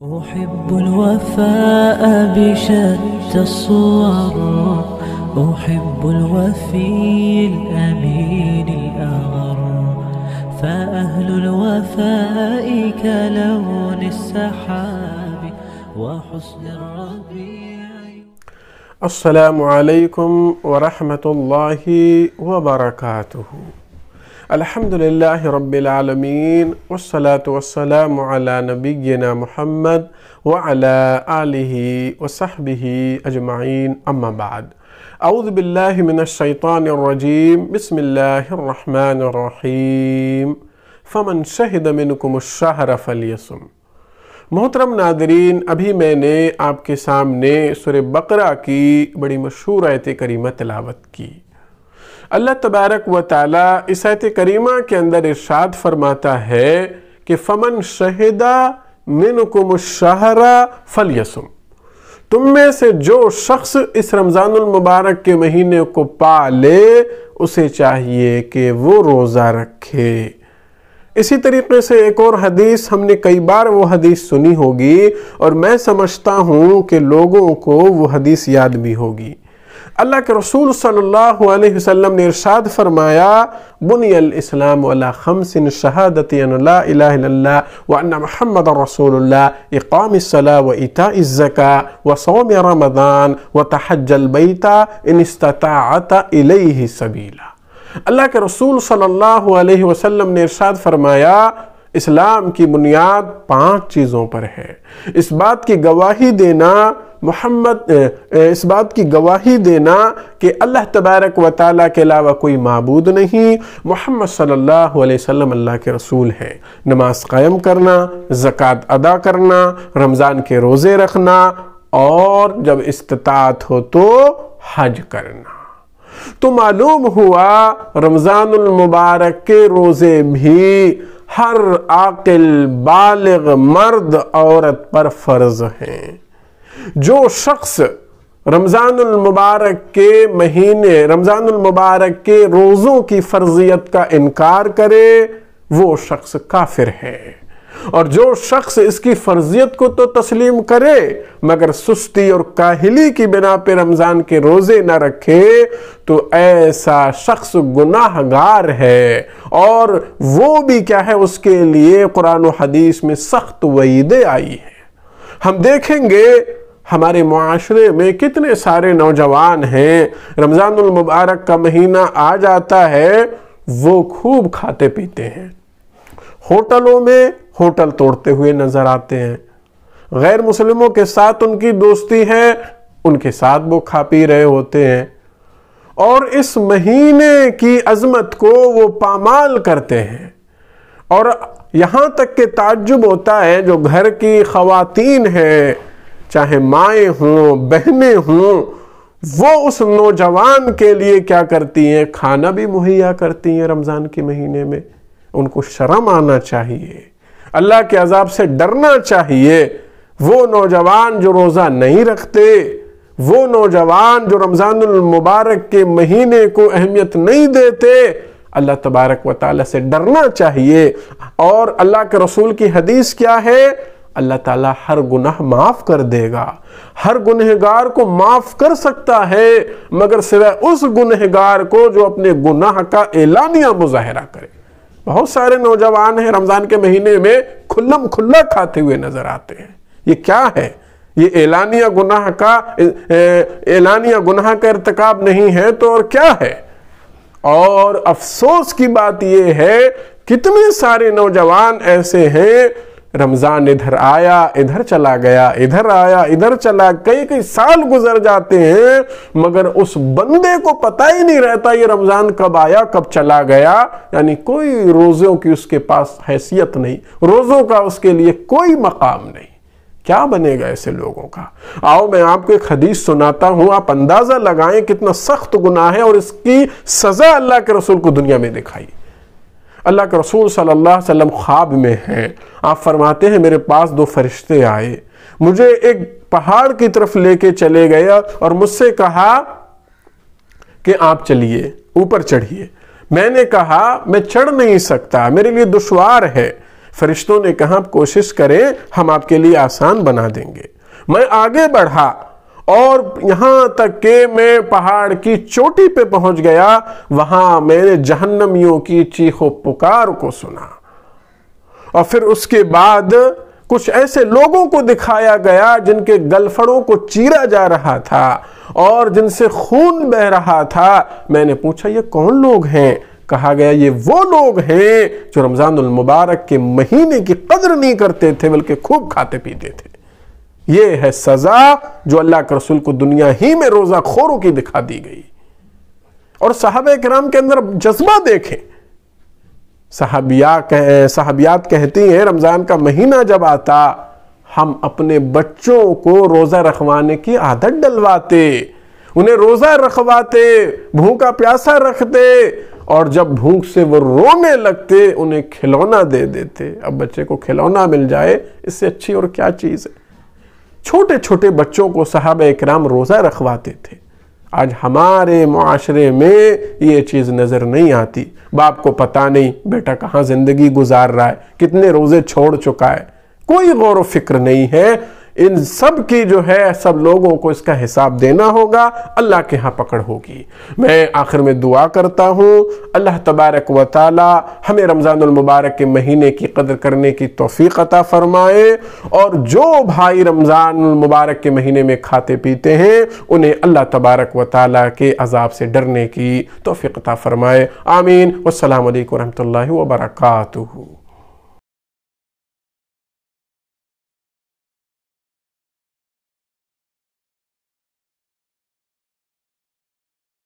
أحب الوفاء بشتى الصور، أحب الوفي الأمين الأغر، فأهل الوفاء كلون السحاب وحسن الربيع. السلام عليكم ورحمة الله وبركاته. الحمد لله رب العالمين والصلاة والسلام على نبينا محمد وعلى آله وصحبه أجمعين أما بعد. أعوذ بالله من الشيطان الرجيم. بسم الله الرحمن الرحيم. فمن شهد منكم الشهر فليصم. محترم ناظرین، ابھی میں نے آپ کے سامنے سورہ بقرہ کی بڑی مشہور آیت کریمہ تلاوت کی۔ اللہ تبارک و تعالی اس آیت کریمہ کے اندر ارشاد فرماتا ہے کہ فمن شہد منکم الشہر فلیصم، تم میں سے جو شخص اس رمضان المبارک کے مہینے کو پا لے اسے چاہیے کہ وہ روزہ رکھے۔ اسی طریقے سے ایک اور حدیث، ہم نے کئی بار وہ حدیث سنی ہوگی اور میں سمجھتا ہوں کہ لوگوں کو وہ حدیث یاد بھی ہوگی۔ اللہ کے رسول صلی اللہ علیہ وسلم نے ارشاد فرمایا، بنی الاسلام علی خمس شہادت ان لا الہ الا اللہ وان محمد رسول اللہ، اقام الصلاۃ وایتاء الزکاۃ وصوم رمضان وتحج البیت ان استطاعت الیہ سبیلا۔ اللہ کے رسول صلی اللہ علیہ وسلم نے ارشاد فرمایا، اسلام کی بنیاد 5 چیزوں پر ہے۔ اس بات کی گواہی دینا کہ اللہ تبارک و تعالیٰ کے علاوہ کوئی معبود نہیں، محمد صلی اللہ علیہ وسلم اللہ کے رسول ہیں، نماز قائم کرنا، زکوٰۃ ادا کرنا، رمضان کے روزے رکھنا، اور جب استطاعت ہو تو حج کرنا۔ تو معلوم ہوا رمضان المبارک کے روزے بھی ہر عاقل بالغ مرد عورت پر فرض ہیں۔ جو شخص رمضان المبارک کے روزوں کی فرضیت کا انکار کرے وہ شخص کافر ہے، اور جو شخص اس کی فرضیت کو تو تسلیم کرے مگر سستی اور کاہلی کی بنا پہ رمضان کے روزے نہ رکھے تو ایسا شخص گناہ گار ہے، اور وہ بھی کیا ہے، اس کے لیے قرآن و حدیث میں سخت وعیدیں آئی ہیں۔ ہم دیکھیں گے ہمارے معاشرے میں کتنے سارے نوجوان ہیں، رمضان المبارک کا مہینہ آ جاتا ہے وہ خوب کھاتے پیتے ہیں، ہوٹلوں میں ہوٹل توڑتے ہوئے نظر آتے ہیں، غیر مسلموں کے ساتھ ان کی دوستی ہے، ان کے ساتھ وہ کھا پی رہے ہوتے ہیں، اور اس مہینے کی عظمت کو وہ پامال کرتے ہیں۔ اور یہاں تک کہ تعجب ہوتا ہے، جو گھر کی خواتین ہیں، چاہے مائیں ہوں بہنیں ہوں، وہ اس نوجوان کے لیے کیا کرتی ہیں، کھانا بھی مہیا کرتی ہیں رمضان کے مہینے میں۔ ان کو شرم آنا چاہیے، اللہ کے عذاب سے ڈرنا چاہیے۔ وہ نوجوان جو روزہ نہیں رکھتے، وہ نوجوان جو رمضان المبارک کے مہینے کو اہمیت نہیں دیتے، اللہ تبارک و تعالیٰ سے ڈرنا چاہیے۔ اور اللہ کے رسول کی حدیث کیا ہے، اللہ تعالیٰ ہر گناہ معاف کر دے گا، ہر گنہگار کو معاف کر سکتا ہے مگر سوائے اس گنہگار کو جو اپنے گناہ کا اعلانیہ مظاہرہ کرے۔ بہت سارے نوجوان ہیں رمضان کے مہینے میں کھلم کھلا کھاتے ہوئے نظر آتے ہیں۔ یہ کیا ہے؟ یہ اعلانیہ گناہ کا ارتکاب نہیں ہے تو اور کیا ہے؟ اور افسوس کی بات یہ ہے، کتنے سارے نوجوان ایسے ہیں، رمضان ادھر آیا ادھر چلا گیا، ادھر آیا ادھر چلا، کئی سال گزر جاتے ہیں مگر اس بندے کو پتہ ہی نہیں رہتا یہ رمضان کب آیا کب چلا گیا، یعنی کوئی روزوں کی اس کے پاس حیثیت نہیں، روزوں کا اس کے لیے کوئی مقام نہیں۔ کیا بنے گا ایسے لوگوں کا؟ آؤ میں آپ کو ایک حدیث سناتا ہوں، آپ اندازہ لگائیں کتنا سخت گناہ ہے اور اس کی سزا اللہ کے رسول کو دنیا میں دکھائی۔ اللہ کے رسول صلی اللہ علیہ وسلم خواب میں ہیں، آپ فرماتے ہیں میرے پاس 2 فرشتے آئے، مجھے ایک پہاڑ کی طرف لے کے چلے گئے اور مجھ سے کہا کہ آپ چلیے اوپر چڑھیے۔ میں نے کہا میں چڑھ نہیں سکتا، میرے لیے دشوار ہے۔ فرشتوں نے کہا آپ کوشش کریں، ہم آپ کے لیے آسان بنا دیں گے۔ میں آگے بڑھا اور یہاں تک کہ میں پہاڑ کی چوٹی پہ پہنچ گیا، وہاں میں نے جہنمیوں کی چیخ و پکار کو سنا، اور پھر اس کے بعد کچھ ایسے لوگوں کو دکھایا گیا جن کے گلفڑوں کو چیرا جا رہا تھا اور جن سے خون بہ رہا تھا۔ میں نے پوچھا یہ کون لوگ ہیں؟ کہا گیا یہ وہ لوگ ہیں جو رمضان المبارک کے مہینے کی قدر نہیں کرتے تھے بلکہ خوب کھاتے پیتے تھے۔ یہ ہے سزا جو اللہ کے رسول کو دنیا ہی میں روزہ خوروں کی دکھا دی گئی۔ اور صحابہ کرام کے اندر جذبہ دیکھیں، صحابیات کہتی ہیں رمضان کا مہینہ جب آتا ہم اپنے بچوں کو روزہ رکھوانے کی عادت ڈلواتے، انہیں روزہ رکھواتے، بھوکا پیاسا رکھتے، اور جب بھوک سے وہ رونے لگتے انہیں کھلونا دے دیتے۔ اب بچے کو کھلونا مل جائے اس سے اچھی اور کیا چیز ہے؟ چھوٹے چھوٹے بچوں کو صحابہ اکرام روزہ رکھواتے تھے۔ آج ہمارے معاشرے میں یہ چیز نظر نہیں آتی۔ باپ کو پتہ نہیں بیٹا کہاں زندگی گزار رہا ہے، کتنے روزے چھوڑ چکا ہے، کوئی غور و فکر نہیں ہے۔ ان سب کی جو ہے سب لوگوں کو اس کا حساب دینا ہوگا، اللہ کے ہاں پکڑ ہوگی۔ میں آخر میں دعا کرتا ہوں اللہ تبارک و تعالی ہمیں رمضان المبارک کے مہینے کی قدر کرنے کی توفیق عطا فرمائے، اور جو بھائی رمضان المبارک کے مہینے میں کھاتے پیتے ہیں انہیں اللہ تبارک و تعالی کے عذاب سے ڈرنے کی توفیق عطا فرمائے۔ آمین۔ والسلام علیکم ورحمۃ اللہ وبرکاتہ۔